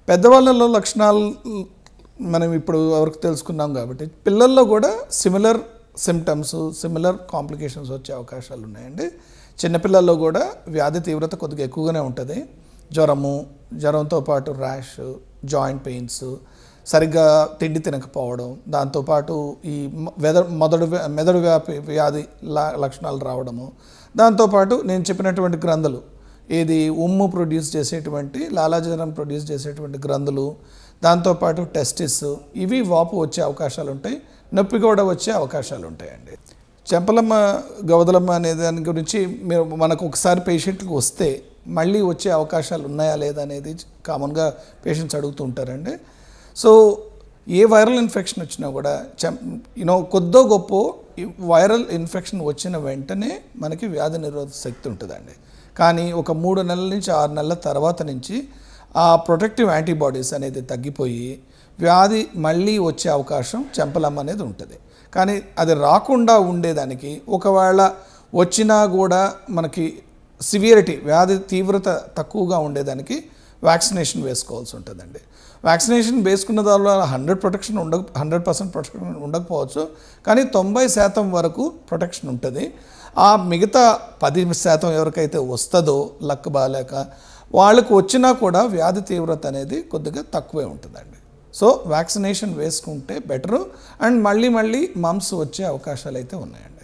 పెద్దవాళ్ళలో లక్షణాలు మనం ఇప్పుడు వరకు తెలుసుకున్నాం కాబట్టి పిల్లల్లో కూడా సిమిలర్ సిమ్టమ్స్ సిమిలర్ కాంప్లికేషన్స్ వచ్చే అవకాశాలు ఉన్నాయండి. చిన్నపిల్లల్లో కూడా వ్యాధి తీవ్రత కొద్దిగా ఎక్కువగానే ఉంటుంది. జ్వరంతో పాటు ర్యాష్, జాయింట్ పెయిన్స్, సరిగ్గా తిండి తినకపోవడం, దాంతోపాటు ఈ మెదడు వ్యాధి లక్షణాలు రావడము, దాంతోపాటు నేను చెప్పినటువంటి గ్రంథులు ఏది ఉమ్ము ప్రొడ్యూస్ చేసేటువంటి లాలాజలం ప్రొడ్యూస్ చేసేటువంటి గ్రంథులు, దాంతోపాటు టెస్టిస్ ఇవి వాపు వచ్చే అవకాశాలు ఉంటాయి. నొప్పి కూడా వచ్చే అవకాశాలు ఉంటాయండి. చెంపలమ్మ గవదలమ్మ అనే దాని గురించి మనకు ఒకసారి పేషెంట్కి వస్తే మళ్ళీ వచ్చే అవకాశాలు ఉన్నాయా లేదా అనేది కామన్గా పేషెంట్స్ అడుగుతూ ఉంటారండి. సో ఏ వైరల్ ఇన్ఫెక్షన్ వచ్చినా కూడా కొద్దో గొప్ప వైరల్ ఇన్ఫెక్షన్ వచ్చిన వెంటనే మనకి వ్యాధి నిరోధక శక్తి ఉంటుందండి. కానీ ఒక 3 నెలల నుంచి 6 నెలల తర్వాత నుంచి ఆ ప్రొటెక్టివ్ యాంటీబాడీస్ అనేది తగ్గిపోయి వ్యాధి మళ్ళీ వచ్చే అవకాశం చెంపలమ్మ అనేది ఉంటుంది. కానీ అది రాకుండా ఉండేదానికి ఒకవేళ వచ్చినా కూడా మనకి సివియరిటీ వ్యాధి తీవ్రత తక్కువగా ఉండేదానికి వ్యాక్సినేషన్ వేసుకోవాల్సి ఉంటుందండి. వ్యాక్సినేషన్ వేసుకున్న దానివల్ల 100% ప్రొటెక్షన్ ఉండకపోవచ్చు, కానీ 90% వరకు ప్రొటెక్షన్ ఉంటుంది. ఆ మిగతా 10% ఎవరికైతే వస్తుందో లక్ బాలేక వాళ్ళకు వచ్చినా కూడా వ్యాధి తీవ్రత అనేది కొద్దిగా తక్కువే ఉంటుందండి. సో వ్యాక్సినేషన్ వేసుకుంటే బెటరు. అండ్ మళ్ళీ మళ్ళీ మమ్స్ వచ్చే అవకాశాలు అయితే ఉన్నాయండి.